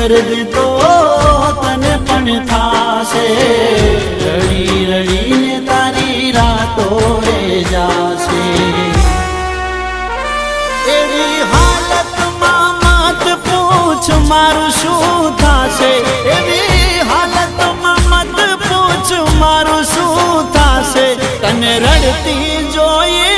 દર્દ તો તને પણ થાશે, રડી રડીને તારી રાતો રે જાશે। એવી હાલતમાં મત પૂછ મારું શું થાશે, એવી હાલતમાં મત પૂછ મારું શું થાશે, તને રડતી જોઈ